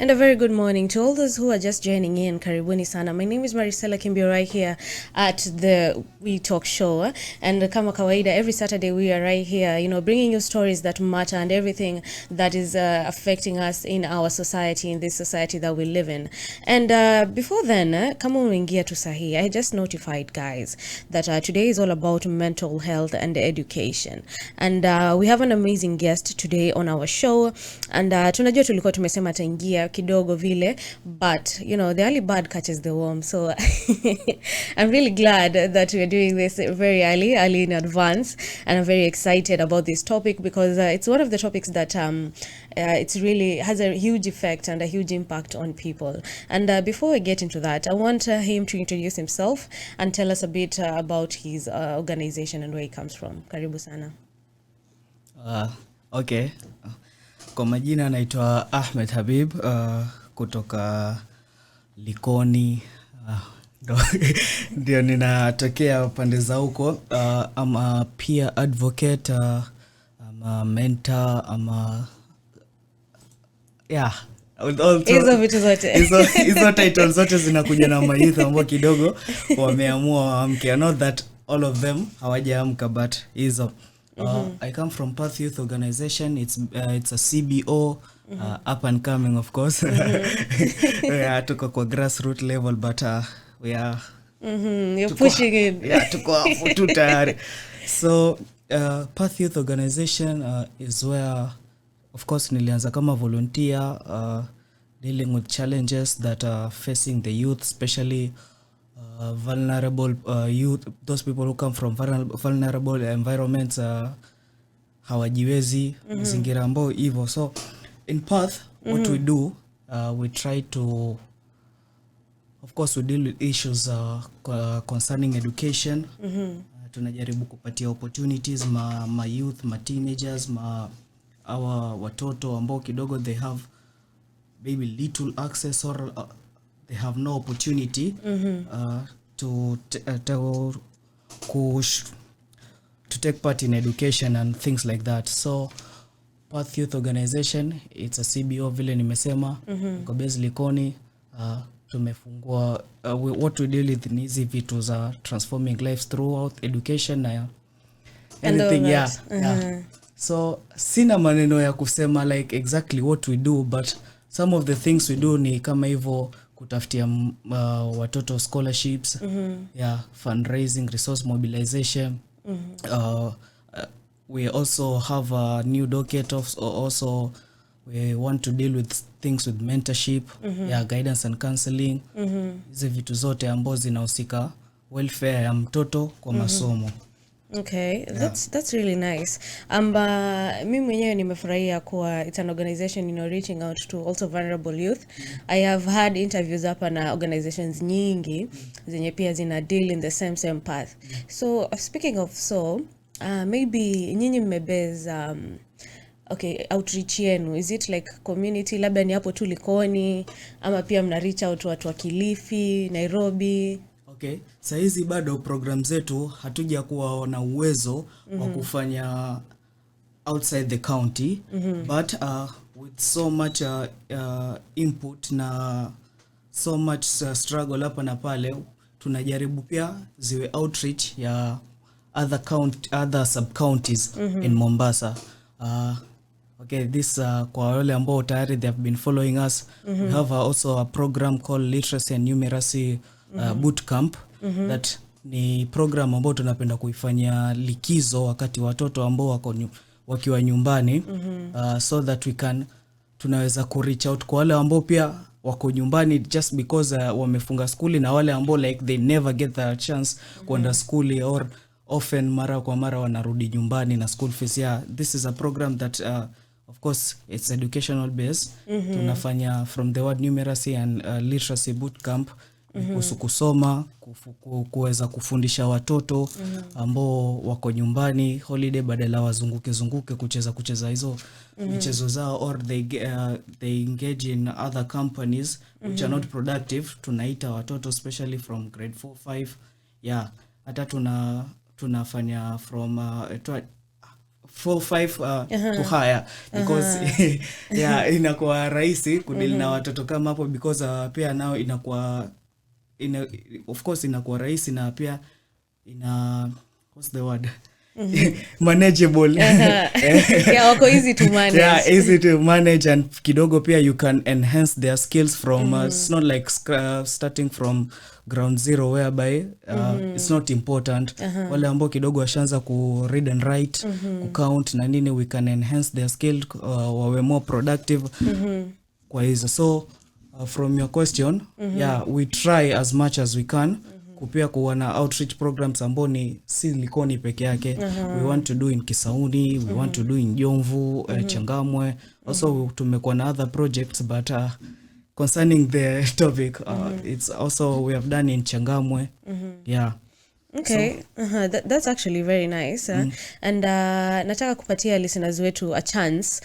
And a very good morning to all those who are just joining in. Karibuni sana. My name is Maricela Kimbio right here at the We Talk Show. And kama kawaida, every Saturday we are right here, bringing you stories that matter and everything that is affecting us in our society, in this society that we live in. And before then, kama umeingia tu sahi, I just notified guys that today is all about mental health and education. And we have an amazing guest today on our show. And tunajua tulikuwa tumesema taingia kidogo vile, but the early bird catches the worm. So I'm really glad that we're doing this very early in advance, and I'm very excited about this topic because it's one of the topics that it's really has a huge effect and a huge impact on people. And before we get into that, I want him to introduce himself and tell us a bit about his organization and where he comes from. Karibu sana. Okay. Kwa majina naitwa Ahmed Habib kutoka Likoni, ndio ninatokea pande za huko. I'm a peer advocate, I'm a mentor, Hizo vitu zote. Hizo titles zote zinakuja na mayouth ambao kidogo wameamua waamke. Not that all of them hawajaamka, but hizo. I come from Path Youth Organization. It's a CBO, up and coming, of course. Tuko kwa grassroots level, but we are you're pushing it. Tuko hapo tu tayari. So Path Youth Organization is where, of course, nilianza kama volunteer, dealing with challenges that are facing the youth, especially vulnerable youth, those people who come from vulnerable environments, hawajiwezi, mazingira ambao hivyo. So in Path, what we do, we try to, of course, we deal with issues concerning education. Tunajaribu kupatia opportunities ma youth, ma teenagers, our watoto ambao kidogo they have maybe little access or they have no opportunity to take part in education and things like that. So Path Youth Organization, it's a CBO vile nimesema, kwa base Likoni. Tumefungua what we deal with ni hizi vitu za transforming lives throughout education na anything. So sina maneno ya kusema like exactly what we do, but some of the things we do ni kama hivyo kutafutia watoto scholarships, fundraising, resource mobilization. We also have a new docket of also we want to deal with things with mentorship, guidance and counseling. Hizi vitu zote ambazo zinahusika welfare ya mtoto kwa masomo. Okay, that's really nice. Mimi mwenyewe nimefurahia kuwa it's an organization reaching out to also vulnerable youth. I have had interviews hapa na organizations nyingi zenye pia zina deal in the same path. So speaking of maybe nyinyi mmebase outreach yenu, is it like community, labda ni hapo tu Likoni ama pia mna reach out watu wa Kilifi, Nairobi? Okay, saizi bado program zetu hatuja kuwa na uwezo wa kufanya outside the county, but with so much input na so much struggle hapa na pale, tunajaribu pia ziwe outreach ya other sub counties in Mombasa. Okay, this kwa wale ambao tayari they have been following us, we have also a program called Literacy and Numeracy boot camp. That ni program ambao tunapenda kuifanya likizo wakati watoto ambao wakiwa nyumbani, so that tunaweza ku reach out kwa wale ambao pia wako nyumbani just because wamefunga skuli, na wale ambao like they never get the chance kwenda skuli or often mara kwa mara wanarudi nyumbani na school fees. This is a program that of course it's educational based. Tunafanya from the word numeracy and literacy boot camp, kusoma, kuweza kufundisha watoto ambao wako nyumbani holiday, badala wazunguke kucheza hizo michezo zao, or they engage in other companies which are not productive. Tunaita watoto especially from grade 4-5. Hata tunafanya from 4-5 to higher because yeah, inakuwa rahisi kudili na watoto kama hapo because pia nao inakuwa of course inakuwa rahisi na pia what's the word manageable. Yeah, wako easy to manage. Yeah, easy to manage and kidogo pia you can enhance their skills from it's not like starting from ground zero whereby it's not important. Wale ambao kidogo washaanza ku read and write, ku count na nini, we can enhance their skill wawe more productive kwa hizo. So from your question, yeah, we try as much as we can kupia kuwa na outreach programs ambao ni si Likoni peke yake. We want to do in Kisauni, we want to do in Jomvu, Changamwe. Also tumekuwa na other projects but concerning the topic it's also we have done in Changamwe. Yeah. Okay, so, that's actually very nice. And nataka kupatia listeners wetu a chance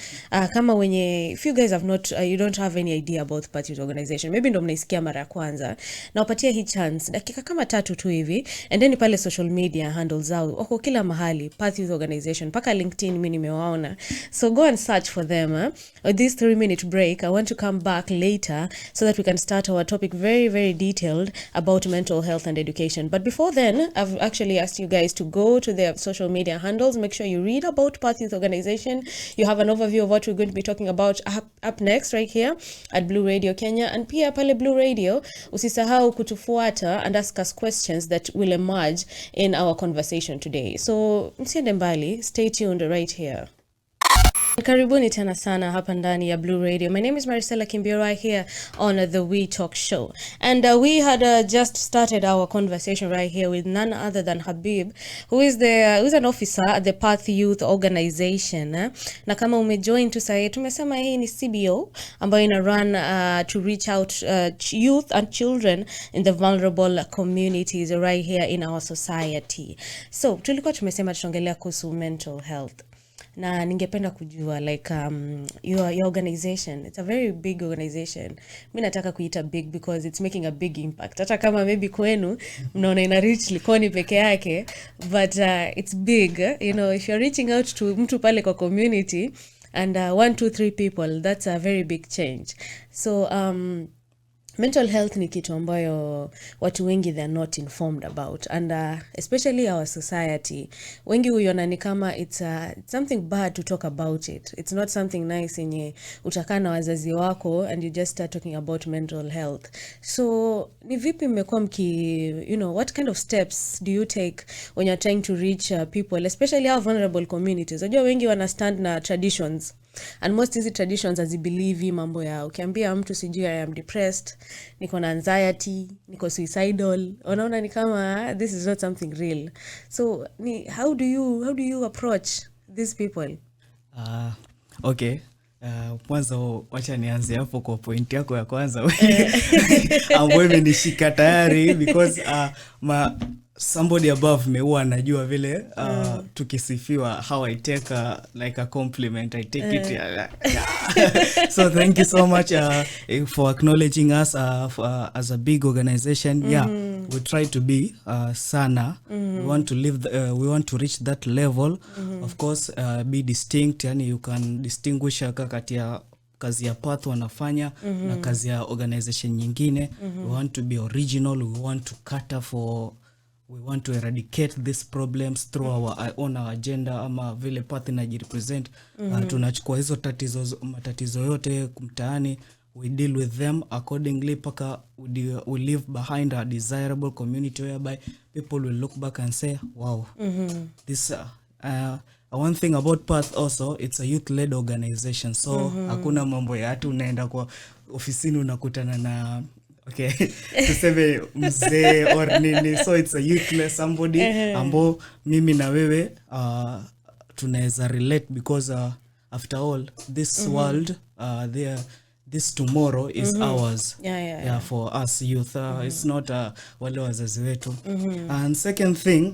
kama wenye if you guys have not you don't have any idea about Path Youth Organization, maybe ndo mnaisikia mara ya kwanza, na upatia hii chance dakika kama 3 tu hivi, and then pale social media handles zao wako kila mahali Path Youth Organization, paka LinkedIn mimi nimewaona, so go and search for them. With this 3-minute break I want to come back later so that we can start our topic very very detailed about mental health and education. But before then, I've actually asked you guys to go to their social media handles. Make sure you read about Path Youth Organization. You have an overview of what we're going to be talking about up next right here at Blue Radio Kenya. And pia pale Blue Radio, usisahau kutufuata and ask us questions that will emerge in our conversation today. So, msiende mbali, stay tuned right here. Karibuni tena sana hapa ndani ya Blue Radio. My name is Maricela Kimbirai here on the We Talk Show. And we had just started our conversation right here with none other than Habib, who's an officer at the Path Youth Organization. Na kama umejoin tu sasa, tumesema hii ni CBO ambayo ina run to reach out youth and children in the vulnerable communities right here in our society. So, tulikuwa tumesema tutaongelea kuhusu mental health. Na ningependa kujua like your organization, it's a very big organization. Mimi nataka kuita big because it's making a big impact. Hata kama maybe kwenu mnaona ina reach Likoni peke yake, but it's big, you know, if you're reaching out to mtu pale kwa community and 1 2 3 people, that's a very big change. So mental health ni kitu ambayo watu wengi they're not informed about, and especially our society, wengi huiona ni kama it's something bad to talk about it. It's not something nice yenye utakaa na wazazi wako and you just start talking about mental health. So ni vipi mmekuwa you know, what kind of steps do you take when you're trying to reach people, especially our vulnerable communities? Unajua wengi wana stand na traditions, and most hizi traditions hazibelieve mambo ya ukiambia mtu sijui I am depressed, niko na anxiety, niko suicidal, unaona ni kama this is not something real. So how do you approach these people? Okay, kwanza wacha nianze hapo kwa point yako ya kwanza ambayo imenishika tayari because somebody above me huwa anajua vile tukisifiwa how I take like a compliment, I take it so thank you so much for acknowledging us as a big organization. Yeah, we try to be sana. We want to we want to reach that level. Of course be distinct, yani you can distinguish kati ya kazi ya Path wanafanya na kazi ya organization nyingine. We want to be original, we want to cater for, we want to eradicate these problems through our own agenda ama vile Path inajirepresent. Tunachukua hizo matatizo yote mtaani, we deal with them accordingly paka we leave behind a desirable community whereby people will look back and say wow, this one thing about Path also, it's a youth led organization, so hakuna mambo ya hatu unaenda kwa ofisini unakutana na okay tuseme mzee or nini. So it's a youthless somebody ambo mimi na wewe tunaweza relate because after all this world this tomorrow is ours. Yeah, for us youth. It's not wale wazazi wetu. And second thing,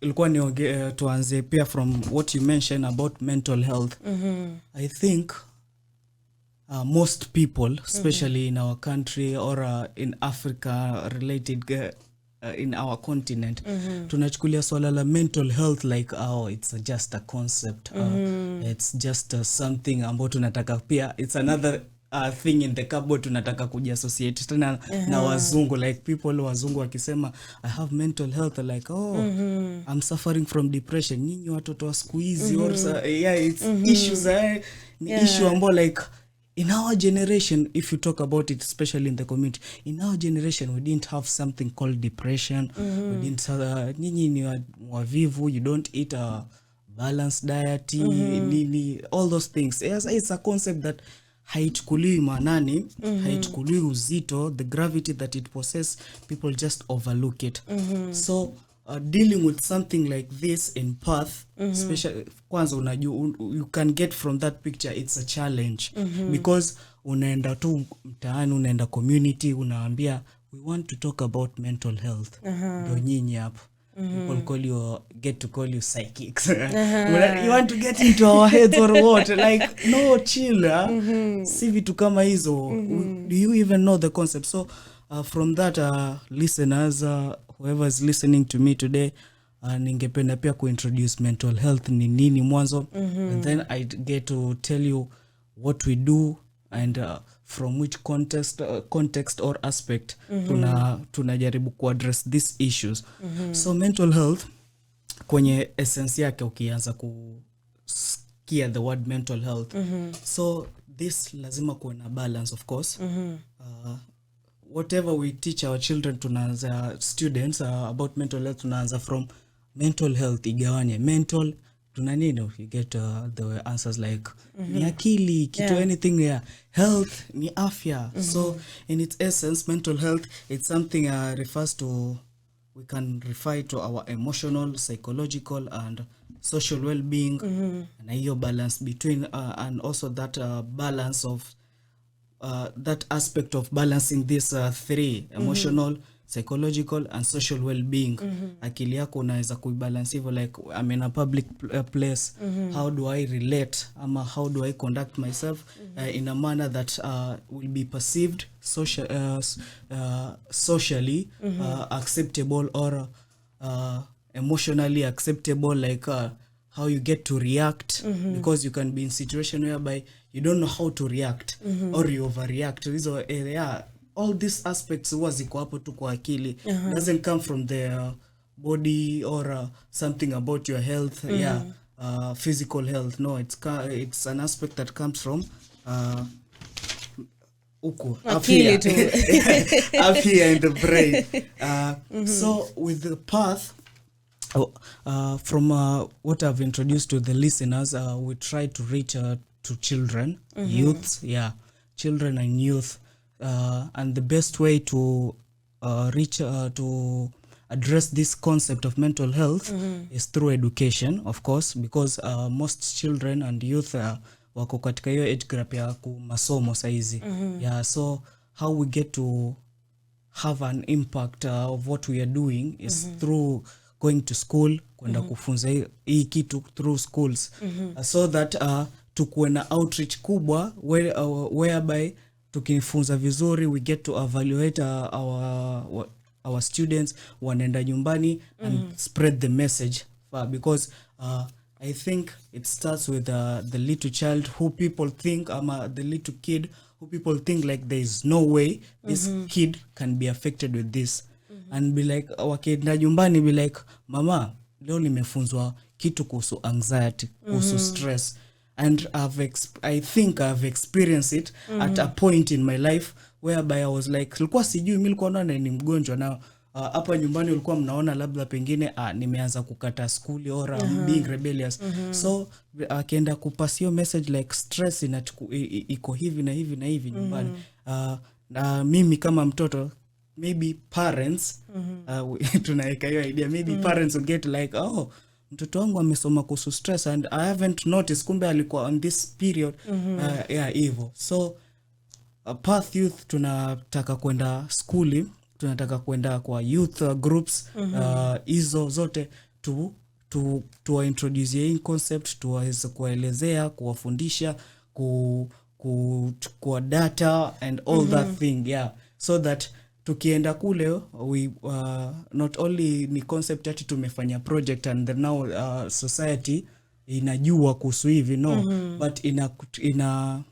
ilikuwa tuanze pia from what you mentioned about mental health. I think most people, especially in our country or in Africa related in our continent tunachukulia swala la mental health like it's just a concept, it's just something ambao tunataka pia, it's another thing in the cupboard tunataka kujiassociate tena na wazungu, like people wazungu wakisema I have mental health like I'm suffering from depression, nyinyi watoto wa siku hizi or it's issues issue ambao like in our generation, if you talk about it, especially in the community, in our generation, we didn't have something called depression. We didn't, nyinyi ni wavivu, you don't eat a balanced diet, nini, all those things. Yes, it's a concept that haichukuliwi manani, haichukuliwi uzito, the gravity that it possesses, people just overlook it. So, dealing with something like this in path, especially kwanza unajua you can get from that picture, it's a challenge because unaenda tu mtaani, unaenda community, unaambia we want to talk about mental health, ndio nyinyi hapo people get to call you psychics. You want to get into our heads or what? Like no, chill. Si vitu kama hizo. Do you even know the concept? So from that, listeners, whoever is listening to me today, ningependa pia kuintroduce mental health ni nini mwanzo, and then I get to tell you what we do and from which context or aspect tunajaribu kuaddress these issues. So mental health kwenye essence yake ukianza kusikia the word mental health, so this lazima kuwe na balance, of course. Whatever we teach our children, tunaanza students about mental health, tunaanza from mental health igawanye mental tuna nini, you get the answers like ni akili kitu, anything health ni afya. So in its essence, mental health, it's something refers to, we can refer to our emotional, psychological and social well-being, na hiyo balance between and also that balance of that aspect of balancing these three, emotional, psychological and social well-being. Akili yako unaweza kuibalance hivyo, like I'm in a public place, how do I relate ama how do I conduct myself in a manner that will be perceived socially acceptable or emotionally acceptable, like how you get to react, because you can be in situation whereby you don't know how to react or you overreact. So all these aspects huwa ziko hapo tu kwa akili, doesn't come from the body or something about your health, physical health. No, it's an aspect that comes from akili tu. Afya in the brain. So with the path, from what I've introduced to the listeners, we try to reach to children, youths, children and youth, and the best way to reach to address this concept of mental health is through education, of course, because most children and youth wako katika hiyo age group ya masomo saizi. So how we get to have an impact of what we are doing is through going to school, kwenda kufunza hii kitu through schools, so that tukuwe na outreach kubwa whereby tukifunza vizuri, we get to evaluate our students, wanaenda nyumbani and spread the message because I think it starts with the little child who people think, the little kid who people think like there is no way this kid can be affected with this, and be like, wakienda nyumbani be like, mama leo nimefunzwa kitu kuhusu anxiety, kuhusu stress, and I think I've experienced it at a point in my life whereby I was like, nilikuwa sijui, mimi nilikuwa naona ni mgonjwa, na hapa nyumbani ulikuwa mnaona labda pengine nimeanza kukata school or being rebellious. So akienda kupasio message like stress iko hivi na hivi na hivi nyumbani, na mimi kama mtoto, maybe parents tunaweka hiyo idea, maybe parents will get like, mtoto wangu amesoma kuhusu stress and I haven't noticed, kumbe alikuwa on this period. Hivyo. So path youth tunataka kwenda skuli, tunataka kwenda kwa youth groups, hizo zote to introduce hii concept, tuweze kuelezea, kuwafundisha, kwa data and all that thing, so that tukienda kule we not only ni concept ati tumefanya project and then now society inajua kuhusu hivi no but ina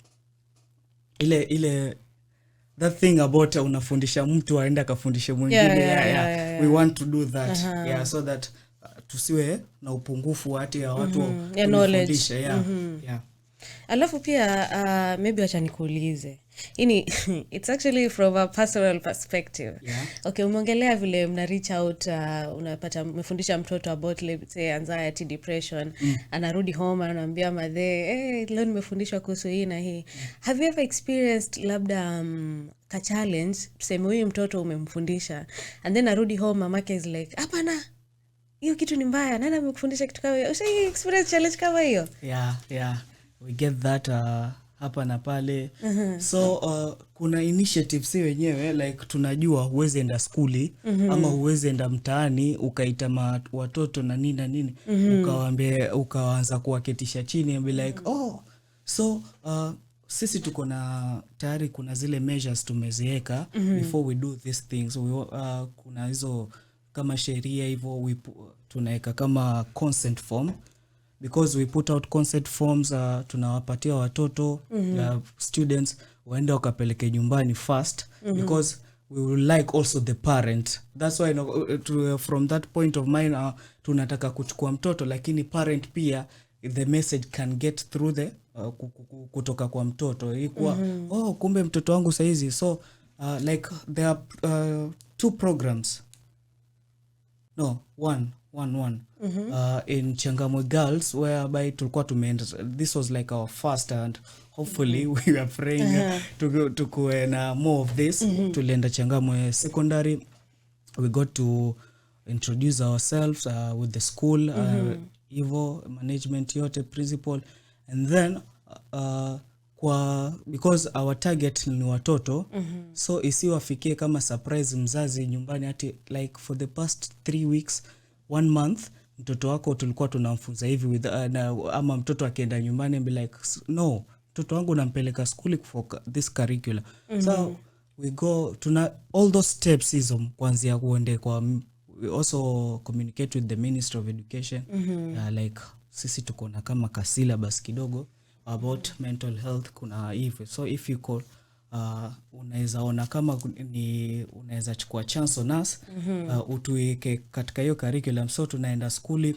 ile that thing about unafundisha mtu aenda kafundishe mwingine we want to do that so that tusiwe na upungufu hati ya watu knowledge yeah. Alafu pia maybe acha nikuulize. It's actually from a personal perspective. Okay, umeongelea vile mna reach out unapata umefundisha mtoto about let's say anxiety, depression, anarudi home anaambia madhe, leo nimefundishwa kuhusu hii na hii. Have you ever experienced labda ka challenge, tuseme huyu mtoto umemfundisha and then arudi home mamake is like, "Hapana. Hiyo kitu ni mbaya. Nani amekufundisha kitu kama hiyo?" Ushai experience challenge kama hiyo? Yeah. We get that hapa na pale. So kuna initiatives wenyewe like tunajua huwezi enda skuli ama huwezi enda mtaani ukaita watoto na nini ukawaambia ukaanza kuwaketisha chini and be like so sisi tuko na tayari kuna zile measures tumeziweka before we do these things. Kuna hizo kama sheria hivyo tunaweka kama consent form because we put out consent forms tunawapatia watoto students waende wakapeleke nyumbani first because we will like also the parent. That's why from that point of mine tunataka kuchukua mtoto lakini parent pia the message can get through the kutoka kwa mtoto ilikuwa kumbe mtoto wangu saizi. So like there are 2 programs one in Changamwe Girls whereby tulikuwa tumeenda. This was like our first and hopefully we are praying to go na more of this. Tulienda Changamwe Secondary, we got to introduce ourselves with the school hivyo management yote principal and then because our target ni watoto so isiwafikie kama surprise mzazi nyumbani ati like for the past 3 weeks 1 month mtoto wako tulikuwa tunamfunza hivi with ama mtoto akienda nyumbani be like no mtoto wangu nampeleka skuli for this curriculum. So we go tuna all those steps hizo kuanzia kuende kwa we also communicate with the Ministry of Education like sisi tuko na kama ka syllabus kidogo about mental health kuna hivi. So if you call unaweza ona kama ni unaweza chukua chance on us utuweke katika hiyo curriculum. So tunaenda skuli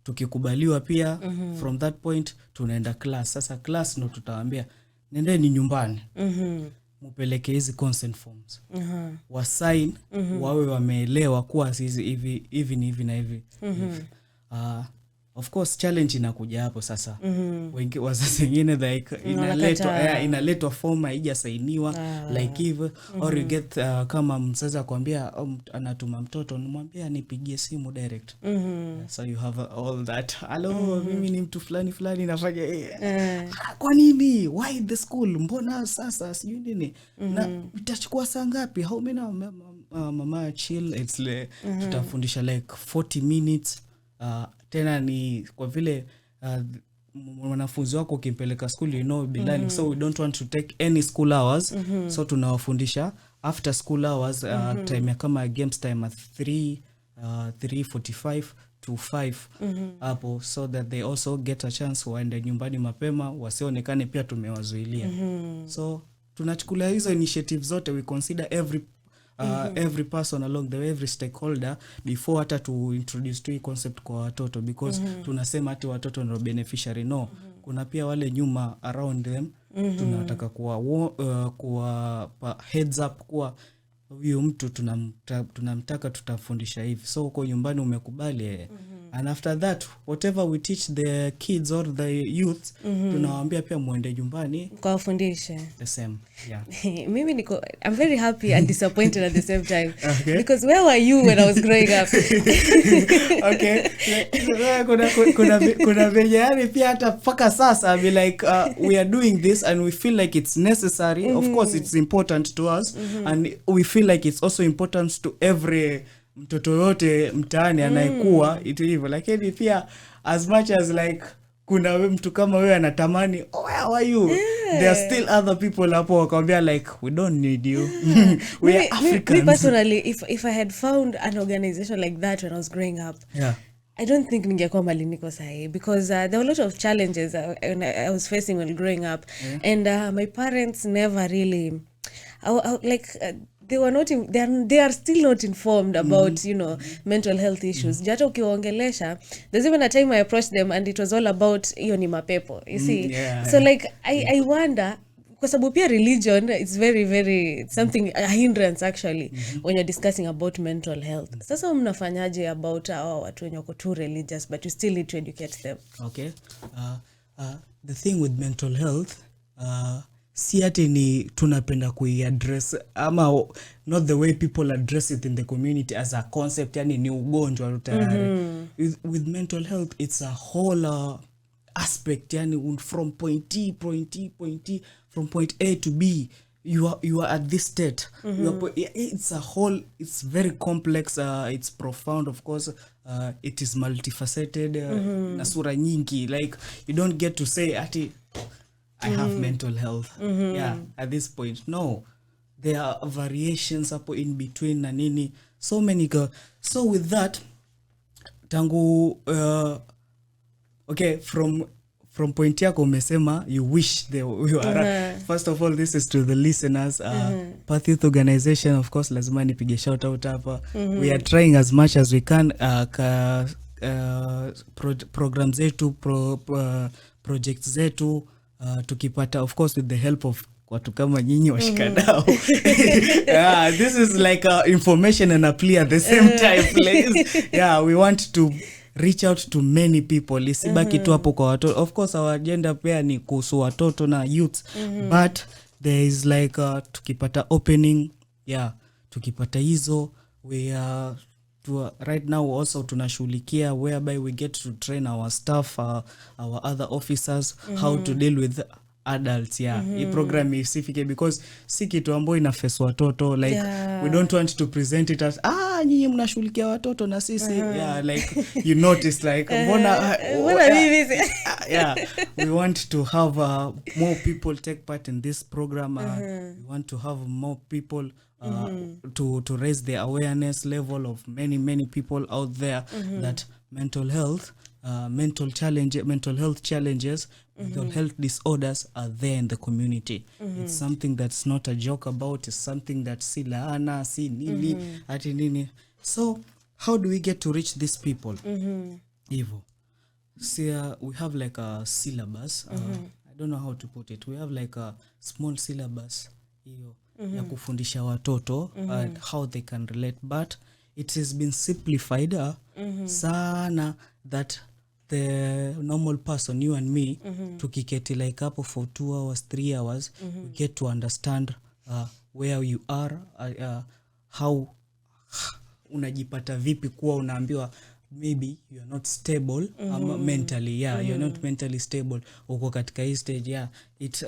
tukikubaliwa pia from that point tunaenda class. Sasa class ndo tutawaambia nendeni nyumbani mupeleke hizi consent forms wasign wawe wameelewa kuwa sisi hivi ni hivi na hivi. Of course challenge inakuja hapo sasa. Wengi wazazi wengine like inaletwa form haijasainiwa like hivyo or you get kama mzazi akwambia anatuma mtoto nimwambia nipigie simu direct. So you have all that. Hello mimi ni mtu fulani nafanya kwa nini why the school mbona sasa sijui nini na itachukua saa ngapi how many mama chill it's like tutafundisha like 40 minutes tena ni kwa vile wanafunzi wako ukimpeleka school you know be learning so we don't want to take any school hours so tunawafundisha after school hours time kama games time at 3:45 to 5 hapo so that they also get a chance waende nyumbani mapema wasionekane pia tumewazuilia. So tunachukulia hizo initiative zote we consider every person along the way, every stakeholder before hata to introduce hii concept kwa watoto because tunasema hata watoto ndio beneficiary no kuna pia wale nyuma around them tunataka kuwa heads up kuwa huyu mtu tunamtaka tutafundisha hivi so uko nyumbani umekubali and after that whatever we teach the kids or the youth tunawaambia pia muende nyumbani kwa fundisha the same. Mimi I'm very happy and disappointed at the same time because where were you when I was growing up? Okay kuna vijana pia hata paka sasa be like we are doing this and we feel like it's necessary. Of course it's important to us and we feel like it's also important to every mtoto yote mtaani anayekuwa hivyo lakini pia as much as like kuna mtu kama wewe anatamani, oh, where are you? There are still other people hapo wakwambia like, we don't need you. We are Africans. Me personally, if I had found an organization like that when I was growing up, I don't think ningekuwa mali niko sahi, because there were a lot of challenges I was facing when growing up. And my parents never really they were not they are still not informed about mental health issues. Jata ukiwaongelesha, there's even a time I approached them and it was all about hiyo ni mapepo, you see. So like I wonder, kwa sababu pia religion is very very something, a hindrance actually when you're discussing about mental health. Sasa mnafanyaje about watu wenye wako too religious but you still need to educate them? Okay. The thing with mental health, si ati ni tunapenda kuiaddress ama not the way people address it in the community as a concept, yani ni ugonjwa tayari. With mental health, it's a whole aspect, yani from point T, from point A to B, you are at this state. It's a whole, it's very complex, it's profound, of course. It is multifaceted, na sura nyingi, like you don't get to say ati I have mental health at this point. No, there are variations up in between na nini, so many so with that tangu okay, from point yako umesema you wish they were first of all, this is to the listeners. Path Youth Organization, of course, lazima nipige shout out hapa. We are trying as much as we can programs zetu, projects zetu, tukipata, of course, with the help of watu kama nyinyi washikadau. This is like information and a plea at the same time, please. We want to reach out to many people. Isibaki tu hapo kwa watoto. Of course, our agenda pia ni kuhusu watoto na youth, but there is like tukipata opening, tukipata hizo, we are right now also tunashughulikia whereby we get to train our staff, our other officers, how to deal with adults. Hii program isifike because si kitu ambayo ina face watoto, like we don't want to present it as nyinyi mnashughulikia watoto na sisi like you notice like mbona we want to have more people take part in this program. We want to have more people to raise the awareness level of many people out there that mental health health challenges, mental health disorders are there in the community. It's something that's not a joke about. It's something that si laana, si nini, ati nini. So how do we get to reach these people? Evo. See, we have like a syllabus. I don't know how to put it. We have like a small syllabus ya kufundisha watoto and how they can relate, but it has been simplified sana that the normal person, you and me, tukiketi like up for 2 hours, 3 hours, we get to understand where you are, how unajipata vipi kuwa unaambiwa maybe you are not stable mentally, you're not mentally stable, uko katika hii stage. It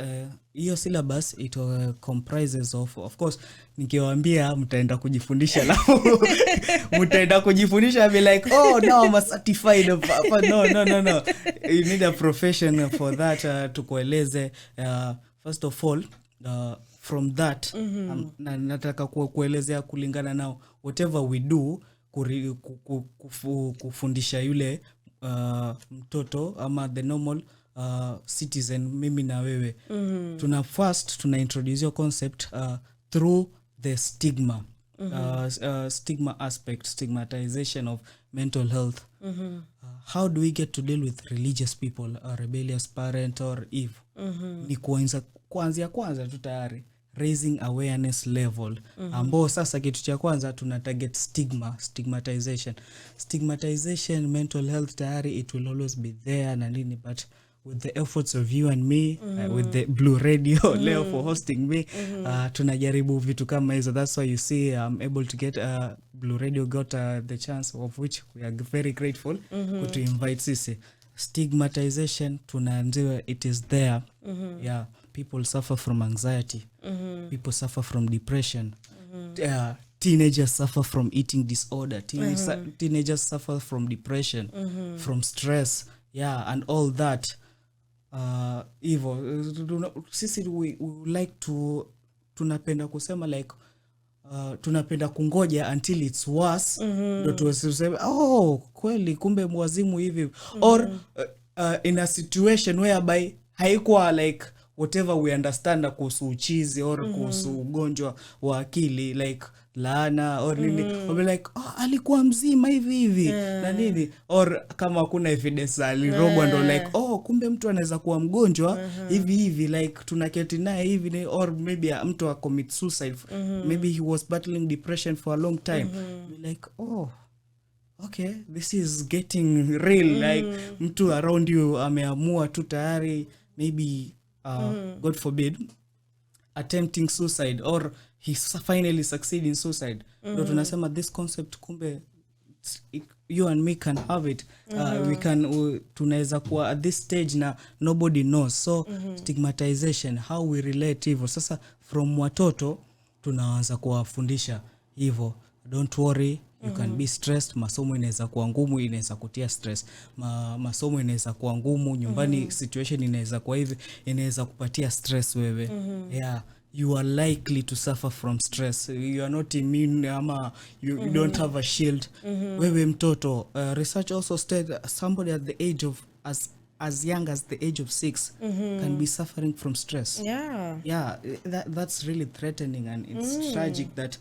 hiyo syllabus it comprises of course, nikiwaambia mtaenda kujifundisha lao mtaenda kujifundisha be like, oh no, I'm a certified no you need a profession for that. Tukueleze first of all, from that nataka kuelezea kulingana nao whatever we do kufundisha yule mtoto ama the normal citizen, mimi na wewe. Tuna introduce your concept through the stigma stigma aspect, stigmatization of mental health. How do we get to deal with religious people, a rebellious parent or if ni kwanza tu tayari raising awareness level, ambao sasa kitu cha kwanza tuna target stigmatization mental health tayari it will always be there na nini, but with the efforts of you and me, with the Blue Radio leo for hosting me, tunajaribu vitu kama hizo. That's why you see I'm able to get Blue Radio got the chance, of which we are very grateful to invite sisi. Stigmatization tunaambiwa it is there. People suffer from anxiety, people suffer from depression, teenagers suffer from eating disorder, teenagers suffer from depression, from stress. yeah, and all that. Hivyo sisi we like to tunapenda kusema like tunapenda kungoja until it's worse ndo tuseme kweli kumbe mwazimu hivi or in a situation whereby haikuwa like whatever we understand kuhusu uchizi or kuhusu ugonjwa wa akili like laana or nini or like alikuwa mzima hivi na nini or kama hakuna evidence alirogwa ndo like kumbe mtu anaweza kuwa mgonjwa hivi like tunaketi naye hivi or maybe mtu a commit suicide maybe he was battling depression for a long time like okay, this is getting real like mtu around you ameamua tu tayari maybe God forbid attempting suicide or he finally succeed in suicide. Ndo tunasema this concept kumbe you and me can have it. We can tunaweza kuwa at this stage na nobody knows. So stigmatization, how we relate hivyo. Sasa from watoto tunaanza kuwafundisha hivyo. Don't worry, you can be stressed. Masomo inaweza kuwa ngumu, inaweza kutia stress. Masomo inaweza kuwa ngumu, nyumbani situation inaweza kuwa hivi, inaweza kupatia stress wewe. Yeah, you are likely to suffer from stress. You are not immune ama you don't have a shield. Wewe mtoto, research also stated somebody at the age of as young as the age of 6 can be suffering from stress. Yeah, that's really threatening and it's tragic that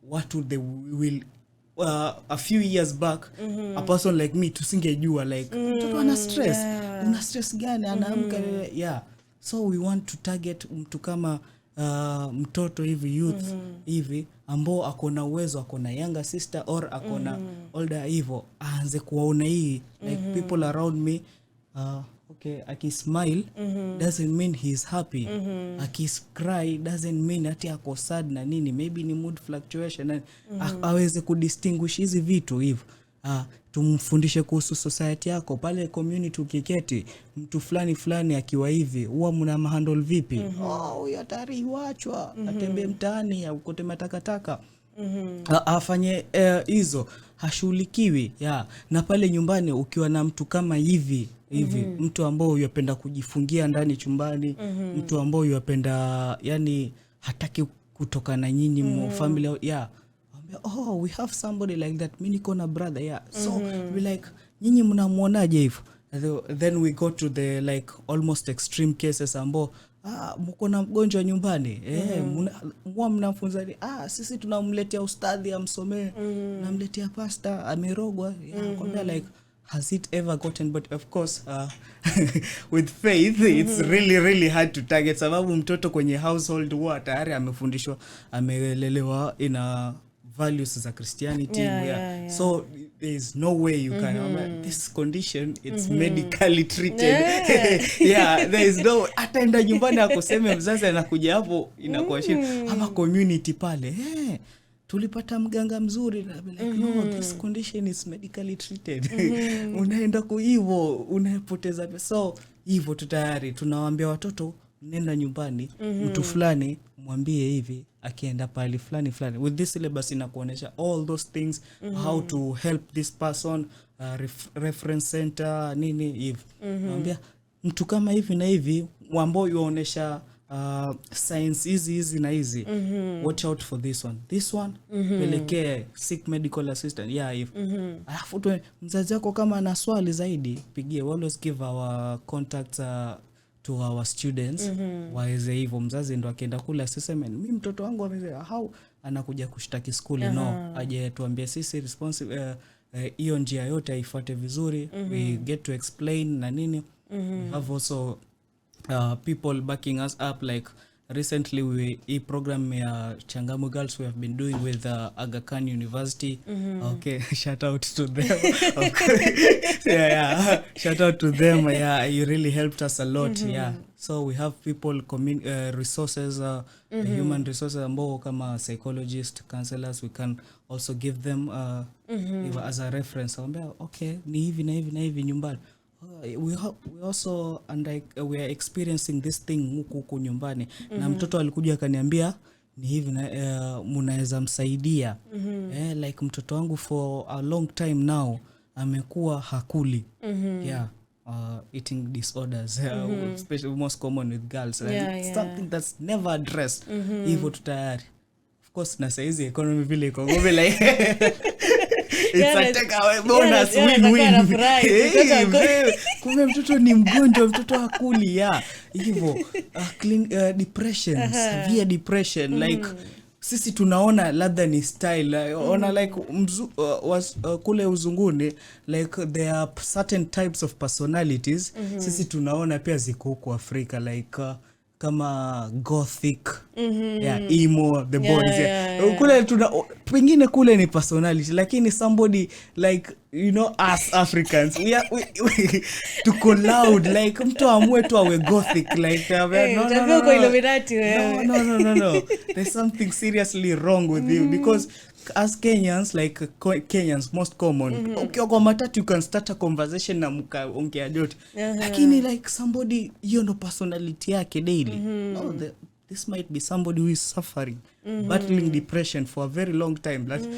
what would they will a few years back a person like me tusingejua like mtoto ana stress. Una stress gani anaamka? Yeah, so we want to target mtu kama mtoto hivi youth hivi ambao akona uwezo, akona younger sister or akona older hivyo, aanze kuwaona hii like people around me okay, akismile doesn't mean he's happy. Akicry doesn't mean ati ako sad na nini, maybe ni mood fluctuation and aweze kudistinguish hizi vitu hivyo. Tumfundishe kuhusu society yako pale community, ukiketi mtu fulani akiwa hivi huwa mna handle vipi? Huyu hatari huachwa atembee mtaani au kote matakataka. Afanye hizo hashughulikiwi. Na pale nyumbani ukiwa na mtu kama hivi mtu ambao yupenda kujifungia ndani chumbani, mtu ambao yupenda yani hataki kutoka na nyinyi family, we have somebody like that, mimi niko na brother, so we like nyinyi mnamuonaje hivyo? Then we go to the like almost extreme cases ambao mko na mgonjwa nyumbani, mnamfunza sisi tunamletea ustadhi amsomee, namletea pasta amerogwa, kwambia like has it ever gotten? But of course with faith it's really hard to target, sababu mtoto kwenye household huwa tayari amefundishwa, amelelewa ina values za Christianity. So there is no way you can this condition it's medically treated. There is no ataenda nyumbani akoseme mzazi anakuja hapo inakuwa shida, ama community pale tulipata mganga mzuri like no, this condition is medically treated. Unaenda hivyo unapoteza pesa. So hivyo tayari tunawaambia watoto nenda nyumbani, mtu fulani mwambie hivi akienda pale fulani with this syllabus inakuonesha all those things, how to help this person, reference center nini hivi. Mwambia mtu kama hivi na hivi, ambao yuonesha science hizi na hizi, watch out for this one pelekee seek medical assistant. Alafu mzazi wako kama ana swali zaidi pigie, we always give our contacts to our students. Waeze hivyo mzazi ndo akienda kula asiseme mimi mtoto wangu amesema how anakuja kushtaki skuli. No, aje tuambie sisi responsible, hiyo njia yote aifuate vizuri. We get to explain na nini. We have also people backing us up, like recently a program Changamu Girls we have been doing with Aga Khan University. Okay, shout out to them. Shout out to them. You really helped us a lot. So we have people resources, human resources ambao kama psychologists, counselors, we can also give them as a reference. Okay, ni hivi na hivi na hivi nyumbani. We also we are experiencing this thing huku nyumbani. Na mtoto alikuja akaniambia ni hivi na mnaweza msaidia. Like mtoto wangu for a long time now amekuwa hakuli. eating disorders, especially most common with girls. It's something that's never addressed. Hivyo tutayari. Of course, na saizi economy vile iko ngome like it's a take away bonus win-win. Kumbe mtoto ni mgonjwa, mtoto hakuli hivyo. Depression, severe depression, like sisi tunaona labda ni style, ona like kule uzunguni like there are certain types of personalities, sisi tunaona pia ziko huko Afrika like kama gothic, emo, the boys, kule pengine kule ni personality, lakini somebody like us Africans we tuko loud like mtu amue tu awe gothic like no there's something seriously wrong with you, because as Kenyans, like Kenyans most common, ukiwa kwa matatu you can start a conversation na mkaongea jote, lakini like somebody ndo personality yake daily. This might be somebody who is suffering, battling depression for a very long time, like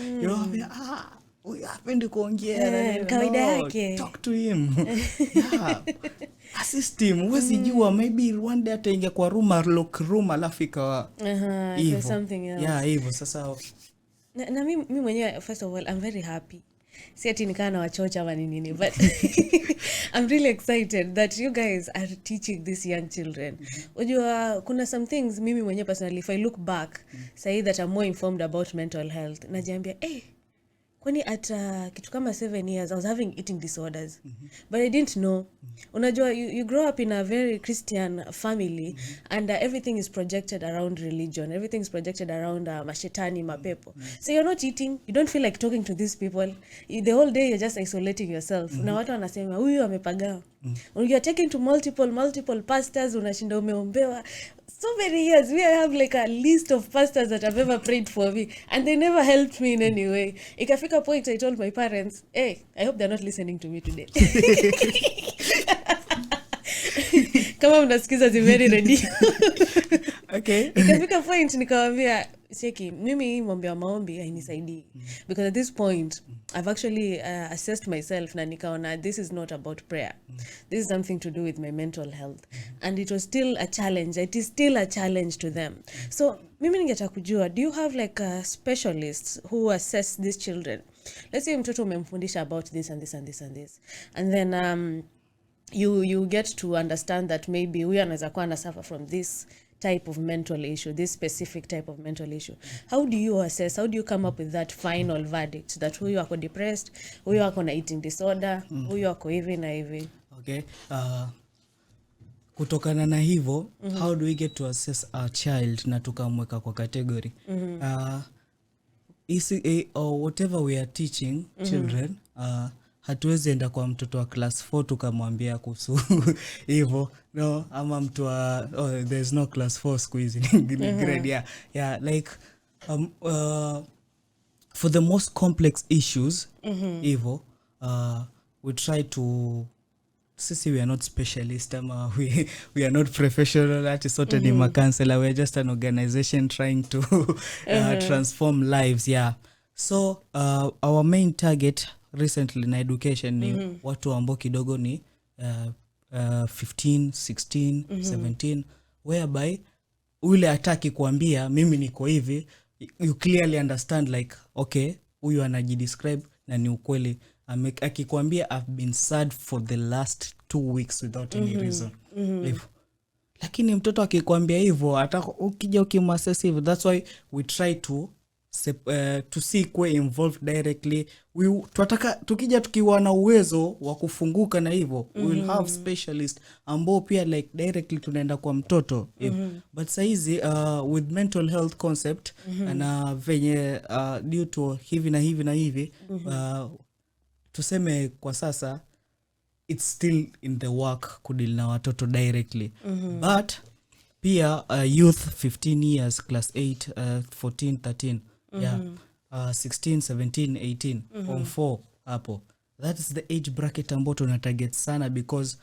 hapendi kuongea, kawaida yake, talk to him. Assist him, huwezi jua, maybe one day ataingia kwa lock room alafu ikawa something else. Hivyo sasa na mimi mwenyewe, first of all, I'm very happy. Si ati nikaa na wachocha ama nini, but I'm really excited that you guys are teaching these young children. Unajua kuna some things mimi mwenyewe personally, if I look back, say that I'm more informed about mental health, najiambia kwani at kitu kama 7 years I was having eating disorders, but I didn't know. Unajua you grow up in a very Christian family, and everything is projected around religion, everything is projected around mashetani, mapepo. So you're not eating, you don't feel like talking to these people, the whole day you're just isolating yourself. Na watu wanasema huyu amepagaa. You're taking to multiple pastors, unashinda umeombewa. So many years, we have like a list of pastors that have ever prayed for me, and they never helped me in any way. Ikafika point I told my parents, I hope they're not listening to me today. Kama mnasikiza Zimeri Radio. Okay. Ikafika point nikawaambia, Seki, mimi mambo ya maombi hainisaidii. Because at this point, I've actually assessed myself na nikaona this is not about prayer. This is something to do with my mental health. And it was still a challenge. It is still a challenge to them. So, mimi ningetaka kujua, do you have like specialists who assess these children? Let's say mtoto umemfundisha about this and this and this and this. And then you get to understand that maybe huyu anaweza kuwa na suffer from this type of mental issue, this specific type of mental issue. How do you assess, how do you come up with that final verdict that huyu ako depressed, huyu ako na eating disorder, huyu ako hivi na hivi? Okay. Kutokana na hivyo, how do we get to assess a child na tukamweka kwa category? Whatever we are teaching children, hatuwezi enda kwa mtoto wa class 4 tukamwambia kuhusu hivyo, no, ama mtu wa there's no class 4 squeeze in grade, like for the most complex issues hivyo, we try to, sisi we are not specialist, ama we are not professional at sort of a counselor, we are just an organization trying to transform lives. So our main target recently na education ni watu ambao kidogo ni 15, 16, 17, whereby ule ataki kuambia mimi niko hivi, you clearly understand like okay, huyu anajidescribe na ni ukweli. Akikwambia I've been sad for the last 2 weeks without any reason. Lakini mtoto akikwambia hivyo, hata ukija ukimassess hivyo, that's why we try to see kwe involved directly. Tunataka tukija tukiwa na uwezo wa kufunguka na hivyo, we will have specialists ambao pia like directly tunaenda kwa mtoto. But saizi with mental health concept na venye due to hivi na hivi na hivi, tuseme kwa sasa it's still in the work kudili na watoto directly. But pia youth 15 years class 8, 14, 13, 16, 17, 18, form 4 hapo, that is the age bracket ambao tuna target sana, because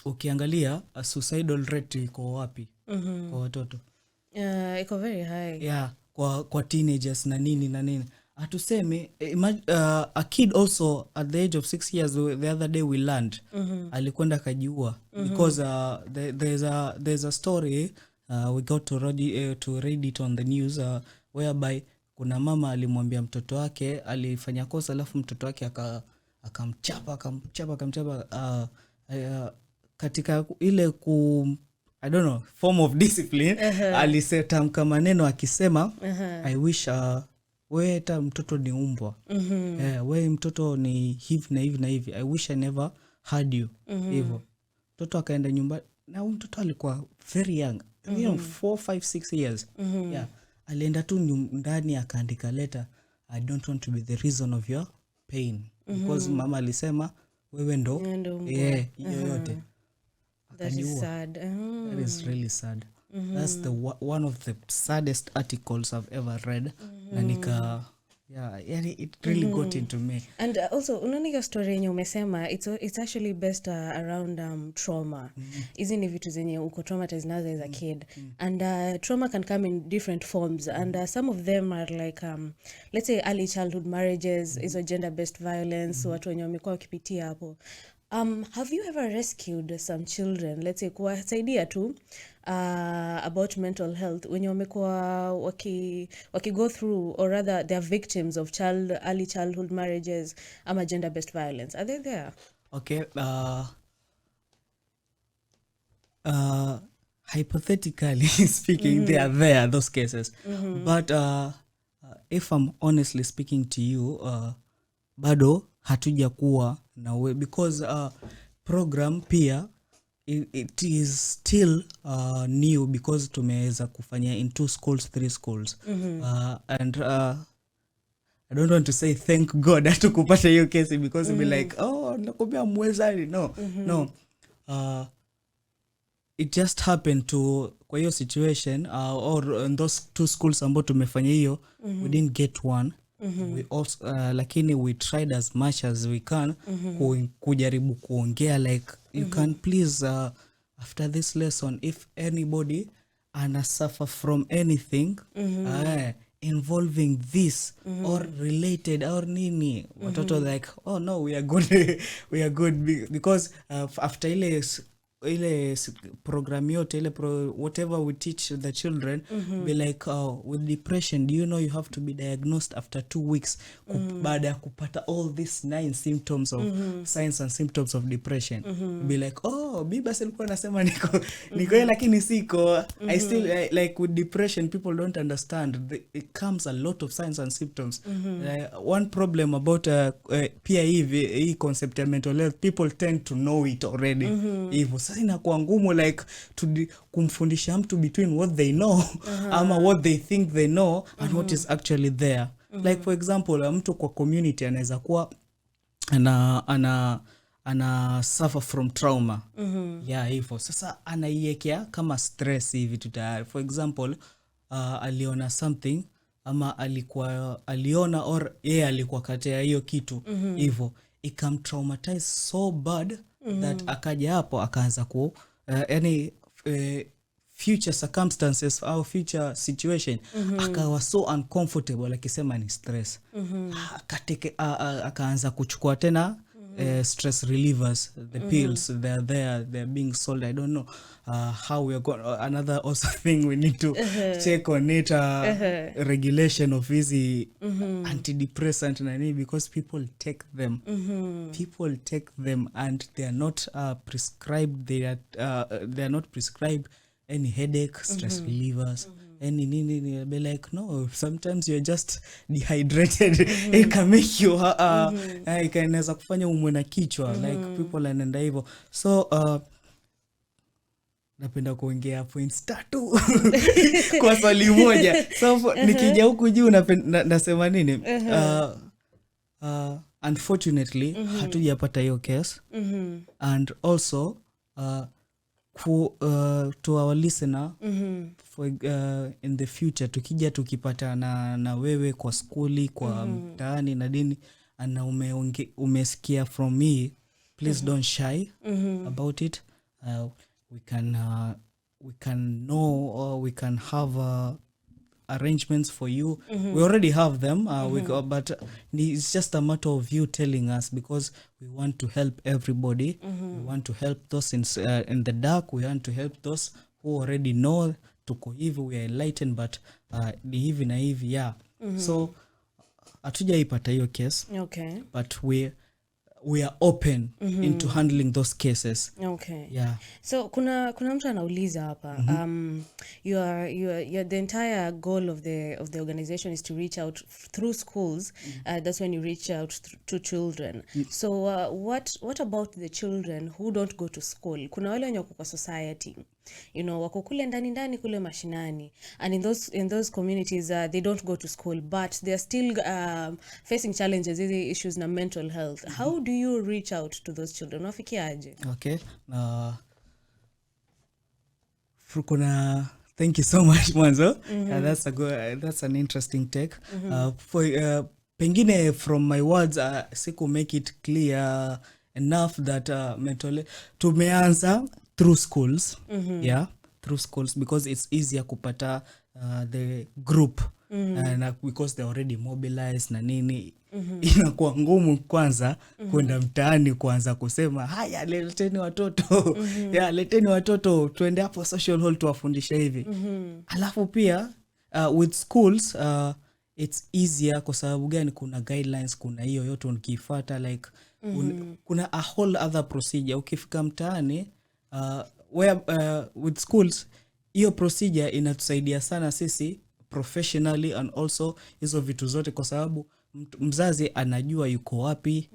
ukiangalia suicidal rate iko wapi kwa watoto? Iko very high. Kwa teenagers na nini, Atuseme a kid also at the age of 6 years, the other day we learned alikwenda kajiua because there's a story we got to read it on the news whereby kuna mama alimwambia mtoto wake alifanya kosa, alafu mtoto wake akamchapa katika ile I don't know form of discipline. Alisetamka maneno akisema I wish wewe hata mtoto ni umbwa, wewe mtoto ni hivi na hivi na hivi, I wish I never had you, hivyo. Mtoto akaenda nyumbani, na mtoto alikuwa very young, 4, 5, 6 years. Yeah, alienda tu ndani akaandika letter, I don't want to be the reason of your pain, because mama alisema wewe ndo yoyote. That is sad. That is really sad. That's one of the saddest articles I've ever read. Na it really got into me. And also unanika story yenye umesema it's actually based around trauma. Hizi ni vitu zenye uko traumatized nazo as a kid. And trauma can come in different forms, and some of them are like let's say early childhood marriages, is gender based violence, watu wenye wamekuwa wakipitia hapo. Have you ever rescued some children, let's say kuwasaidia tu about mental health when wamekuwa waki go through, or rather they are victims of early childhood marriages ama gender based violence? Are they there? Okay, hypothetically speaking, they are there, those cases. But if I'm honestly speaking to you, bado hatuja kuwa na way, because program pia it is still new, because tumeweza kufanya in 2 schools, 3 schools. And I don't want to say thank God hatukupata hiyo kesi, because we like nakwambia mwezani, no. It just happened to kwa hiyo situation, or in those 2 schools ambao tumefanya hiyo, we didn't get one. We also lakini we tried as much as we can kujaribu kuongea, like you can please after this lesson, if anybody suffer from anything involving this or related or nini, watoto like no, we are good we are good, because after ile program yote ile whatever we teach the children, be like with depression, do you know you have to be diagnosed after 2 weeks baada ya kupata all these 9 symptoms of signs and symptoms of depression. Be like bibi alikuwa anasema niko lakini siko. I still like with depression, people don't understand it comes a lot of signs and symptoms. One problem about pia hii concept ya mental health, people tend to know it already. Hivyo sasa inakuwa ngumu like kumfundisha mtu between what they know ama what they think they know and what is actually there. Like for example, mtu kwa community anaweza kuwa ana suffer from trauma. Yeah, hivyo sasa anaiwekea kama stress hivi tu tayari. For example, aliona something ama aliona or yeye alikuwa katea hiyo kitu hivyo, traumatize so bad that akaja hapo akaanza future circumstances au future situation akawa so uncomfortable, akisema ni stress. Akaanza kuchukua tena stress relievers, the pills, they're being sold. I don't know how we are going. Another also thing we need to check on it, regulation of easy antidepressant nani, because people take them and they are not prescribed. They are not prescribed any headache, stress relievers, any nini. Be like, no, sometimes you're just dehydrated. It can make you ikanaweza kufanya umwe na kichwa, like people anaenda hivyo. So napenda kuongea points 3 kwa swali moja. So nikija huku juu nasema nini? Unfortunately hatujapata hiyo case. And also to our listener, for in the future tukipata na wewe kwa skuli, kwa mtaani na dini, na umesikia from me, please don't shy about it. We can know, or we can have arrangements for you. We already have them, but it's just a matter of you telling us, because we want to help everybody. We want to help those in the dark. We want to help those who already know tuko hivi, we are enlightened, but ni hivi na hivi, yeah. So hatujaipata hiyo case, Okay. but we are open into handling those cases. Okay. Yeah. So kuna mtu anauliza hapa, the entire goal of the organization is to reach out through schools. That's when you reach out to children. So what about the children who don't go to school? Kuna wale wenye wako kwa society, wako kule ndani kule mashinani, and in those communities they don't go to school, but they are still facing challenges, these issues na mental health. How do you reach out to those children? Wafikiaje? Okay. Thank you so much, Mwanzo. That's an interesting take. Pengine from my words, siku make it clear enough that mentally tumeanza through schools. Yeah, through schools, because it's easier kupata the group, and because they're already mobilized na nini. Inakuwa ngumu kwanza kwenda mtaani kwanza kusema haya leteni watoto, leteni watoto tuende hapo social hall tuwafundisha hivi. Alafu pia with schools it's easier kwa sababu gani? Kuna guidelines, kuna hiyo yote ukifuata, like kuna a whole other procedure. Ukifika mtaani with schools, hiyo procedure inatusaidia sana sisi professionally, and also hizo vitu zote, kwa sababu mzazi anajua yuko wapi,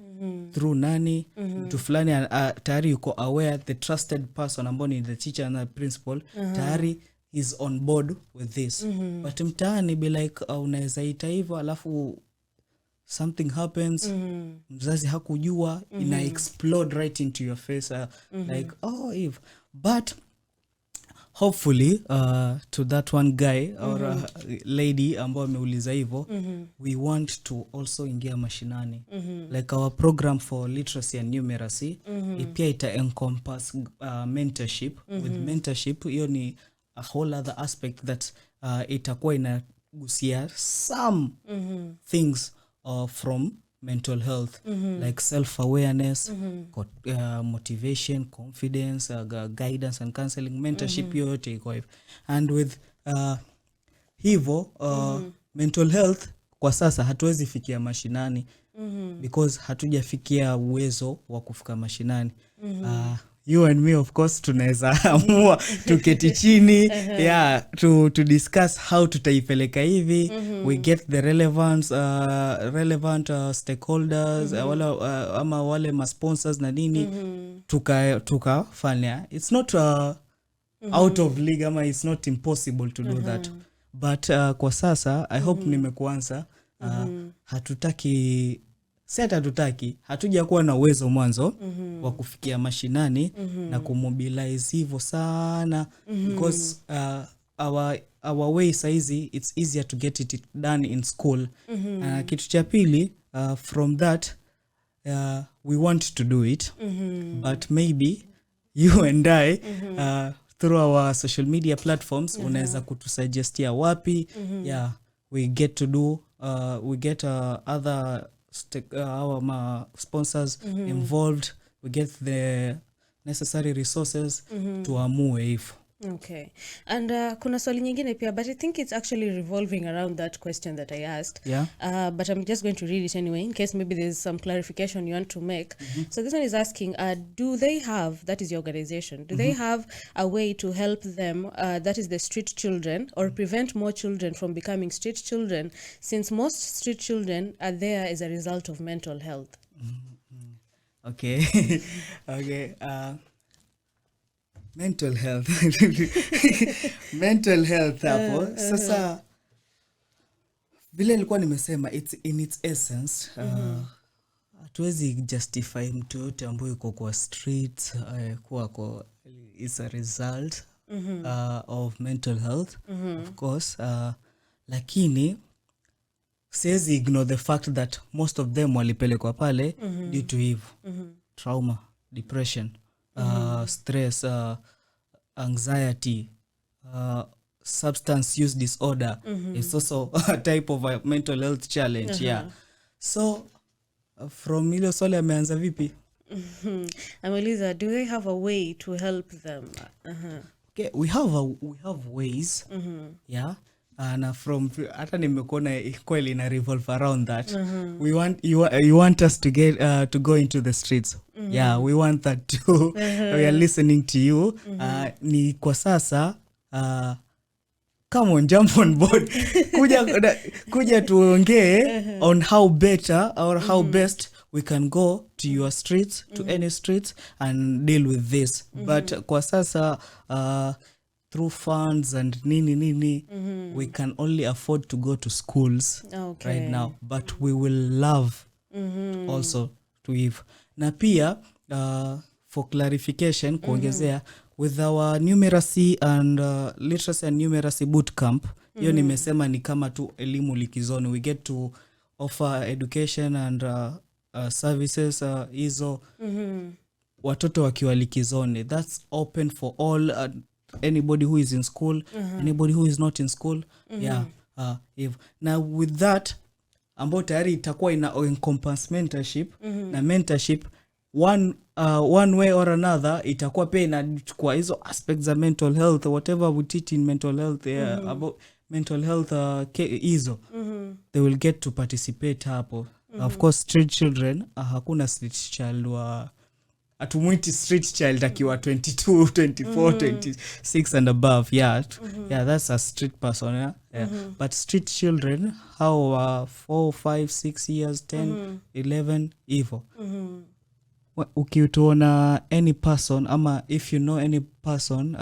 through nani, mtu fulani tayari yuko aware, the trusted person ambao ni the teacher and the principal, tayari is on board with this. But mtaani be like unaweza ita hivyo, alafu something happens, mzazi hakujua, ina explode right into your face, like if. But hopefully to that one guy or lady ambao ameuliza hivyo, we want to also ingia mashinani, like our program for literacy and numeracy, pia ita encompass mentorship. With mentorship, hiyo ni a whole other aspect that itakuwa inagusia some things from mental health, like self-awareness, motivation, confidence, guidance and counseling, mentorship, yote iko hivyo. And with hivyo mental health kwa sasa hatuwezi fikia mashinani, because hatujafikia uwezo wa kufika mashinani. You and me, of course, tunaweza amua tuketi chini, to discuss how tutaipeleka hivi. We get the relevant stakeholders, ama wale sponsors na nini, tukafanya. It's not out of league, ama it's not impossible to do that. But kwa sasa I hope nimekuanza, hatuja kuwa na uwezo mwanzo wa kufikia mashinani na kumobilize hivyo sana, because our way saizi it's easier to get it done in school. Kitu cha pili, from that we want to do it, but maybe you and I through our social media platforms unaweza kutusuggestia wapi, we get to do, we get other our sponsors involved, we get the necessary resources to amue hivyo. Okay. And kuna swali nyingine pia, but I think it's actually revolving around that question that I asked. But I'm just going to read it anyway, in case maybe there's some clarification you want to make. So this one is asking, do they have, that is your organization, do they have a way to help them, that is the street children, or prevent more children from becoming street children, since most street children are there as a result of mental health? Okay. Okay. Mental health. Mental health hapo. Sasa vile nilikuwa nimesema, it's in its essence, hatuwezi justify mtu yote ambaye yuko kwa street kwa is a result of mental health, of course, lakini siwezi ignore the fact that most of them walipelekwa pale due to hivyo, trauma, depression, stress, anxiety, substance use disorder. It's also a type of a mental health challenge. Yeah. So from hilo swali ameanza vipi? Ameliza, do they have a way to help them? Okay, we have ways. Yeah. And from hata nimekuona kweli na revolve around that. We want you want us to get to go into the streets. Yeah, we want that too. We are listening to you. Ni kwa sasa come on, jump on board. kuja tuongee on how better or how best we can go to your streets, to any streets, and deal with this. But kwa sasa through funds and nini we can only afford to go to schools right now, but we will love also to give. Na pia for clarification, kuongezea, with our numeracy and literacy and numeracy boot camp, hiyo nimesema ni kama tu elimu likizoni. We get to offer education and services hizo watoto wakiwa likizoni. That's open for all, anybody who is in school, anybody who is not in school. Yeah. Now with that, ambao tayari itakuwa ina encompass mentorship na mentorship one way or another itakuwa pia inachukua hizo aspects za mental health, whatever we teach in mental health, about mental health hizo they will get to participate hapo. Of course street children, hakuna street child wa atumuiti street child akiwa 22 24 26 and above. Yeah, that's a street person. Yeah. But street children, how 4 5 6 years 10 11 hivyo. Ukituona any person ama if you know any person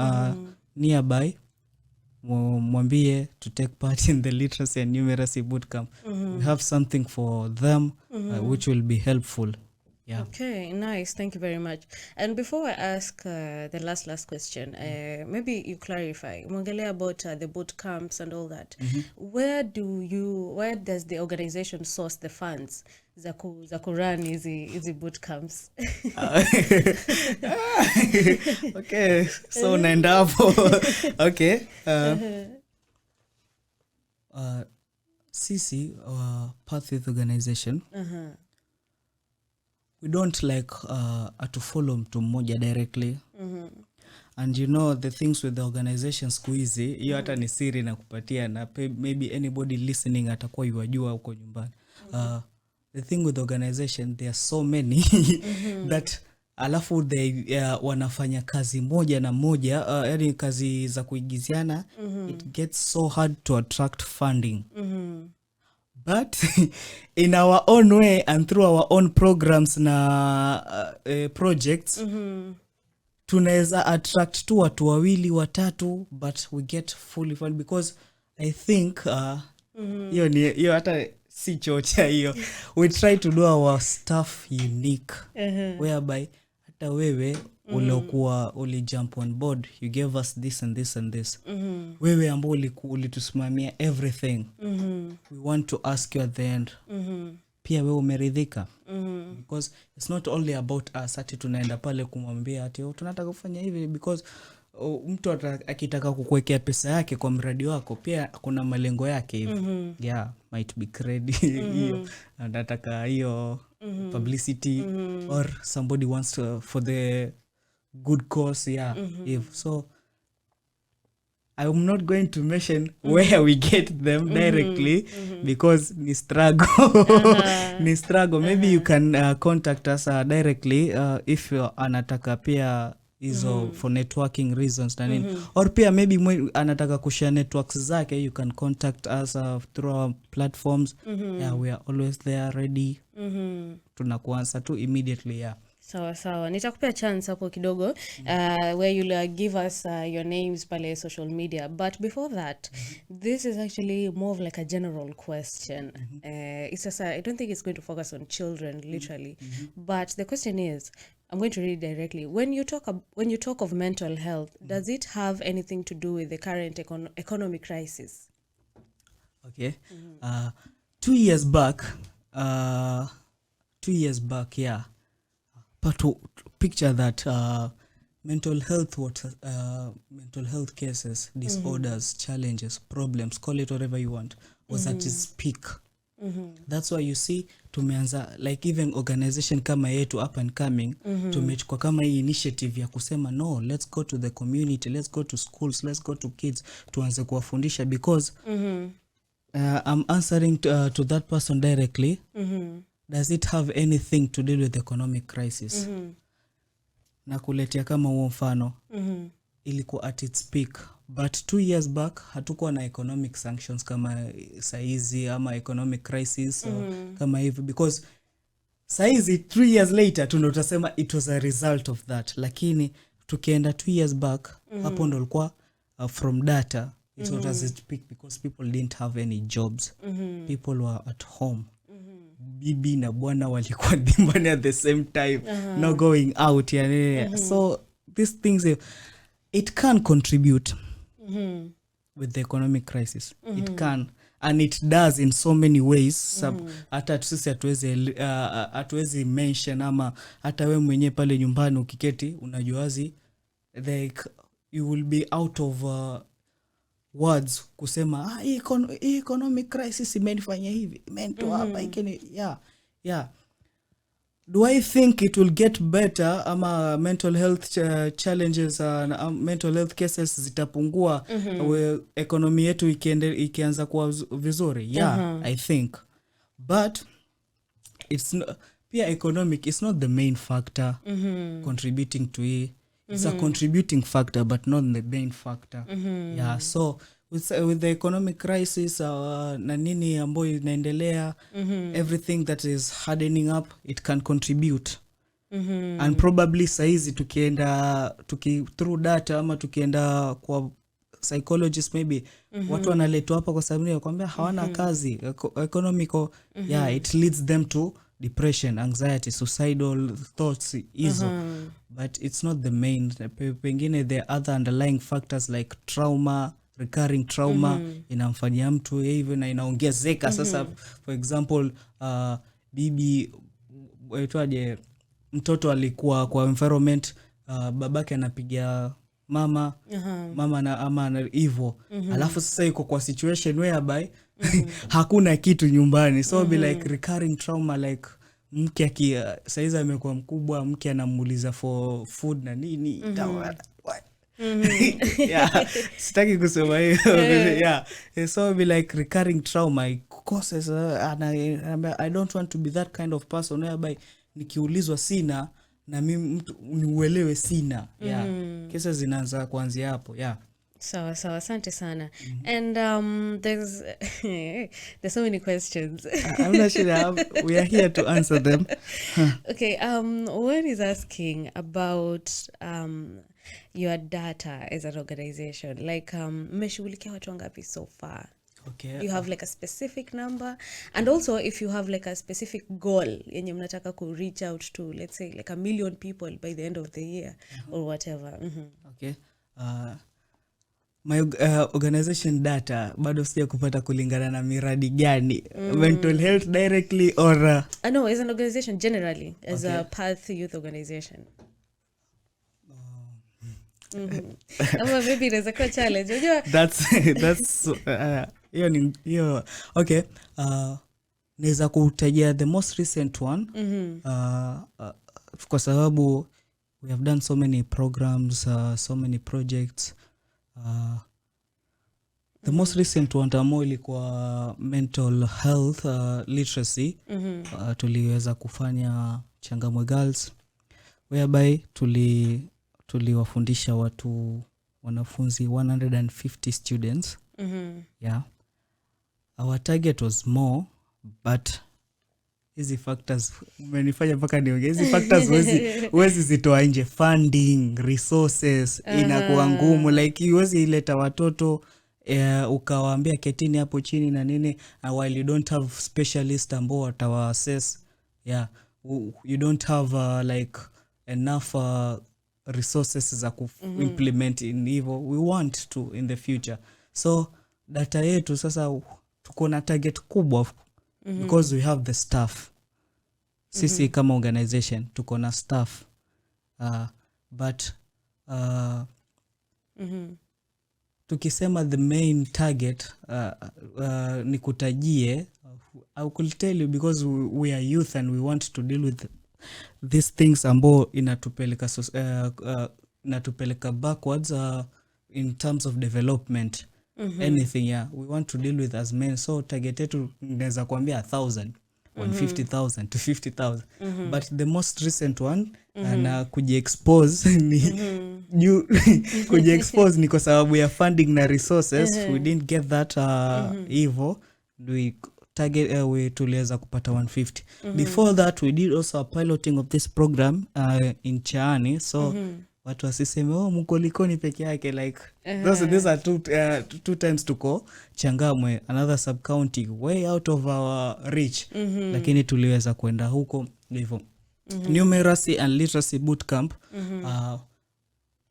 nearby, mwambie to take part in the literacy and numeracy bootcamp. We have something for them which will be helpful. Yeah. Okay, nice. Thank you very much. And before I ask the last question, maybe you clarify. Mwongelea about the boot camps and all that. Where does the organization source the funds za kurun hizi boot camps? Okay, so naenda hapo. Okay. Sisi Path Youth Organization. We don't like to follow mtu mmoja directly. And you know the things with the organization siku hizi, hiyo hata ni siri na kupatia, na maybe anybody listening atakuwa yajua huko nyumbani. The thing with the organization, there are so many that alafu they wanafanya kazi moja na moja, yani kazi za kuigiziana. It gets so hard to attract funding. But in our own way and through our own programs na projects, tunaweza attract tu watu wawili watatu, but we get fully funded because I think hiyo hata si chocha hiyo. We try to do our stuff unique, whereby hata wewe uliokuwa jump on board, you gave us this and this and this. Wewe ambao ulitusimamia everything, we want to ask you at the end, pia wewe umeridhika? Because it's not only about us, ati tunaenda pale kumwambia ati tunataka kufanya hivi, because mtu akitaka kukuwekea pesa yake kwa mradi wako, pia kuna malengo yake hivi. Yeah, might be credit hiyo, nataka hiyo publicity, or somebody wants to, for the good cause. Yeah. If so, I'm not going to mention where we get them directly, because ni struggle. Ni struggle. Maybe you can contact us directly if anataka pia hizo for networking reasons na nini. Or pia maybe anataka kushare networks zake, you can contact us through our platforms. Yeah, we are always there ready. Tunakuansa tu immediately. Yeah. Sawa. Nitakupea chance hapo kidogo where you'll give us your names pale social media. But before that, this is actually more of like a general question. It's just, I don't think it's going to focus on children literally. But the question is, I'm going to read it directly. When you talk of mental health, does it have anything to do with the current economic crisis? Okay. 2 years back, yeah. But to picture that mental health cases, disorders, challenges, problems, call it whatever you want, was at its peak. That's why you see tumeanza like even organization kama yetu up and coming, tumechukua kama hii initiative ya kusema no, let's go to the community, let's go to schools, let's go to kids, tuanze kuwafundisha because I'm answering to that person directly. Does it have anything to do with the economic crisis? Na kuletea kama huo mfano, ilikuwa at its peak, but 2 years back hatukuwa na economic sanctions kama saizi ama economic crisis kama hivi, because saizi 3 years later tunatasema it was a result of that, lakini tukienda 2 years back hapo ndo ilikuwa from data it was at its peak because people didn't have any jobs. People were at home. Bibi na bwana walikuwa dimbani at the same time, not going out yani. So these things it can contribute with the economic crisis. It can, and it does in so many ways. Hata sisi hatuwezi mention, ama hata wewe mwenyewe pale nyumbani ukiketi unajuazi like you will be out of words kusema hii economic crisis imenifanya hivi, imenitoa hapa ikeni. Yeah. Do I think it will get better ama mental health challenges mental health cases zitapungua economy yetu ikianza kuwa vizuri? Yeah, I think. But it's not, pia economic is not the main factor contributing to it. It's a contributing factor but not the main factor. Yeah, so with the economic crisis na nini ambayo inaendelea, everything that is hardening up, it can contribute. And probably saizi tukienda through data ama tukienda kwa psychologist maybe watu wanaletwa hapa kwa sababu ya kwambia hawana kazi economical. Yeah, it leads them to depression, anxiety, suicidal thoughts hizo. But it's not the main. Pengine there are other underlying factors like trauma, recurring trauma inamfanyia mtu hivyo na inaongezeka. Sasa for example bibi waitwaje, mtoto alikuwa kwa environment babake anapiga mama na ama hivyo, alafu sasa yuko kwa situation whereby hakuna kitu nyumbani, so be like recurring trauma, like mke saizi amekuwa mkubwa, mke anamuuliza for food na nini. Yeah, sitaki kusema hiyo. Yeah, so be like recurring trauma causes I don't want to be that kind of person whereby nikiulizwa sina na mimi mtu niuelewe sina. Yeah, kesa zinaanza kuanzia hapo. Yeah. Sawa, asante sana. And there's so many questions. I'm not sure we are here to answer them. Okay, one is asking about your data as an organization. Like mmeshughulikia watu wangapi so far? Okay. You have like a specific number, and also if you have like a specific goal yenye mnataka ku reach out to, let's say like 1 million people by the end of the year or whatever. Okay. My organization data bado sija kupata kulingana na miradi gani, mental health directly or no, as an organization generally, as a Path Youth organization. Ama maybe there's a challenge. That's hiyo okay. Naweza kutajia the most recent one kwa sababu we have done so many programs, so many projects. The most recent one tamo ilikuwa mental health literacy. Tuliweza kufanya Changamwe Girls whereby tuliwafundisha wanafunzi 150 students. Yeah, our target was more, but hizi factors umenifanya mpaka niongee hizi factors huwezi zitoa nje. Funding, resources inakuwa ngumu, like huwezi ileta watoto ukawaambia ketini hapo chini na nini, while you don't have specialist ambao watawa assess. Yeah, you don't have like enough resources za implement in hivyo we want to in the future. So data yetu sasa tuko na target kubwa because we have the staff. Sisi kama organization tuko na staff, but tukisema the main target ni kutajie, I could tell you because we are youth and we want to deal with these things ambao inatupeleka backwards in terms of development. Anything, yeah, we want to deal with as men. So target yetu naweza kuambia 1,000, 150,000 to 50,000. But the most recent one na kujiexpose ni kujiexpose ni kwa sababu ya funding na resources. We didn't get that evil. We target we tuliweza kupata 150. Before that we did also a piloting of this program in Chaani. So watu wasiseme mko Likoni peke yake, like these are two times tuko Changamwe, another sub county way out of our reach. Lakini tuliweza kwenda huko hivyo. Numeracy and literacy bootcamp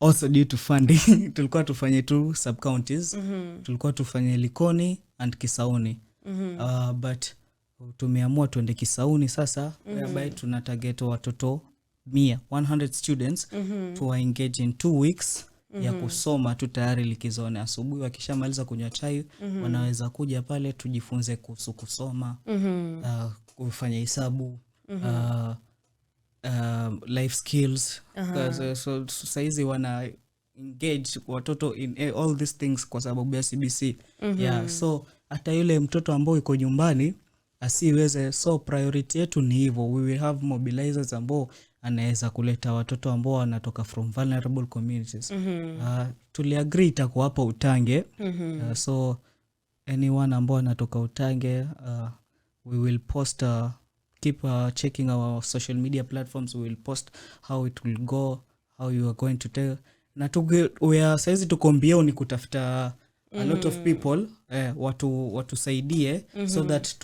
also due to funding. Tulikuwa tufanye two sub counties. Tulikuwa tufanye Likoni and Kisauni. But tumeamua tuende Kisauni sasa, whereby tunatarget watoto 100 students to engage in 2 weeks ya kusoma tu tayari likizoni. Asubuhi wakishamaliza kunywa chai wanaweza kuja pale tujifunze kuhusu kusoma, kufanya hesabu, life skills. So saizi wana engage watoto in all these things kwa sababu ya CBC. Yeah, so hata yule mtoto ambao yuko nyumbani asiweze, so priority yetu ni hivyo. We will have mobilizers ambao anaweza kuleta watoto ambao wanatoka from vulnerable communities. Tuliagree itakuwa hapa Utange. So anyone ambao anatoka Utange, we will post, keep checking our social media platforms. We will post how it will go, how you are going to tell. Na saizi tuko mbio ni kutafuta a lot of people, watu saidie so that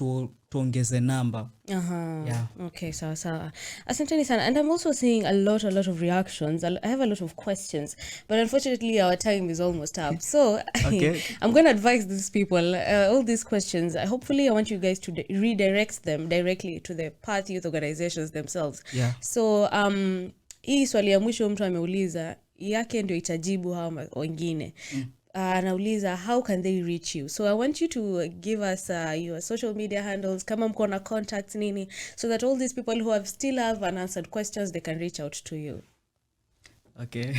tuongeze number. Yeah. Okay, sawa. Asanteni sana. And I'm also seeing a lot of reactions. I have a lot of questions, but unfortunately our time is almost up. So Okay. I'm going to advise these people, all these questions. Hopefully I want you guys to redirect them directly to the Path Youth organizations themselves. Yeah. So hii swali ya mwisho mtu ameuliza yake ndio itajibu hao wengine. Anauliza how can they reach you? So I want you to give us your social media handles, kama mko na contacts nini, so that all these people who still have unanswered questions, they can reach out to you. Okay.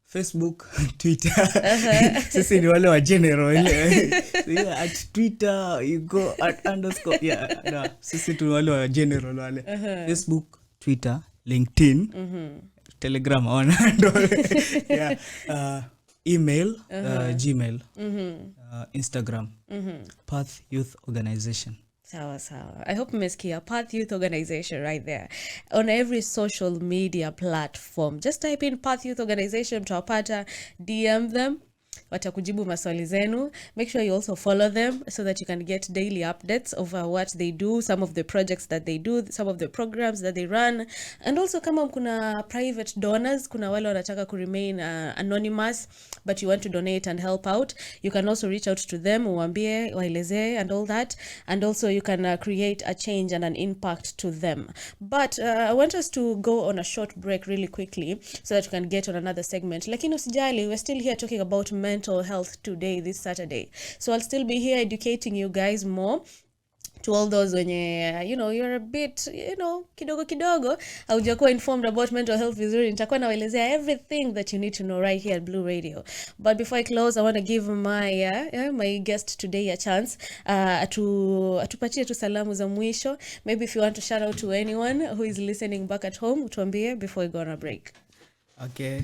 Facebook, Twitter. Sisi ni wale wa general. Yeah, at Twitter you go at _ yeah, no, sisi tu wale wa general wale. Facebook, Twitter, LinkedIn, Telegram on yeah, email, Gmail, Instagram, Path Youth Organization. Sawa. I hope mmesikia Path Youth Organization right there on every social media platform. Just type in Path Youth Organization, mtawapata, DM them, watakujibu maswali zenu. Make sure you also follow them so that you can get daily updates of what they do, some of the projects that they do, some of the programs that they run. And also kama kuna private donors, kuna wale wanataka ku remain anonymous but you want to donate and help out, you can also reach out to them, uambie, waelezee and all that. And also you can create a change and an impact to them. But I want us to go on a short break really quickly so that we can get on another segment. Lakini usijali, we're still here talking about mental health today, this Saturday. So I'll still be here educating you guys more. To all those wenye, you're a bit, kidogo, haujakuwa informed about mental health vizuri, nitakuwa nawaelezea everything that you need to know right here at Blue Radio. But before I close, I want to give my guest today a chance atupatie tu salamu za mwisho. Maybe if you want to shout out to anyone who is listening back at home, utuambie before we go on a break. Okay.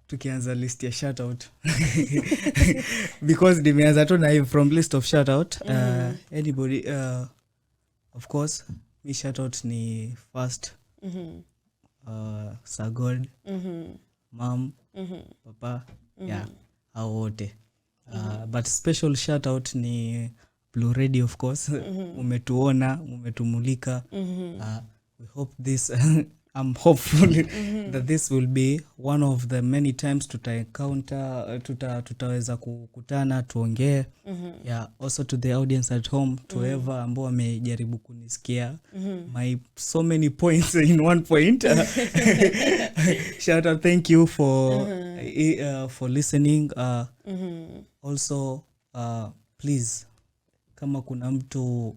Tukianza list ya shout out because nimeanza tu na from list of shout out. Anybody, of course me shout out ni first Sagod, mom, papa, yeah, hao wote. But special shout out ni Blue Radio, of course. Umetuona, umetumulika. We hope this I'm hopeful that this will be one of the many times tutaweza kukutana tuongee. Yeah, also to the audience at home, to whoever ambao wamejaribu kunisikia my so many points in one point. Shout out, thank you for listening. Also please, kama kuna mtu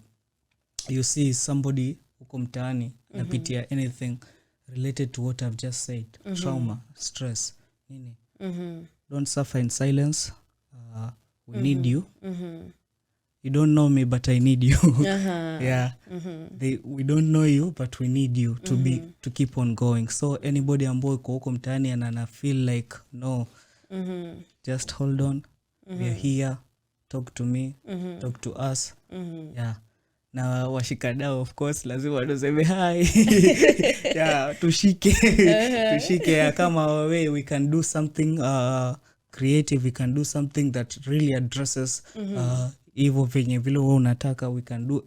you see somebody huko mtaani napitia anything related to what I've just said, trauma, stress, nini, don't suffer in silence. We need you. You don't know me, but I need you. Yeah. We don't know you, but we need you to keep on going. So anybody ambao iko huko mtaani and ana feel like no, just hold on. We are here. Talk to me. Talk to us. Yeah. Na washikadau of course lazima tuseme hi. Yeah, tushike. Kama we can do something creative, we can do something that really addresses hivyo venye vile wewe unataka, we can do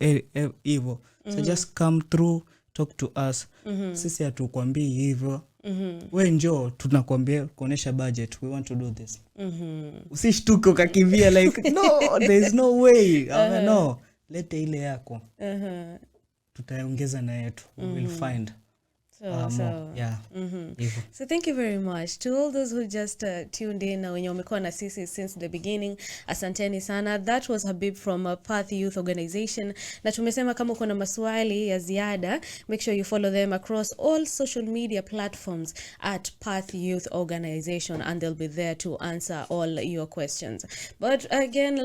hivyo. So just come through, talk to us. Sisi hatukwambii hivyo. We njoo, tunakwambia kuonesha budget, we want to do this. Usishtuke ukakimbia like no, there is no way. No, lete ile yako. Tutaongeza na yetu. We will find. Yeah. So thank you very much to all those who just tuned in na wenye wamekuwa na sisi since the beginning. Asanteni sana. That was Habib from Path Youth Organization. Na tumesema kama uko na maswali ya ziada, make sure you follow them across all social media platforms at Path Youth Organization, and they'll be there to answer all your questions. But again,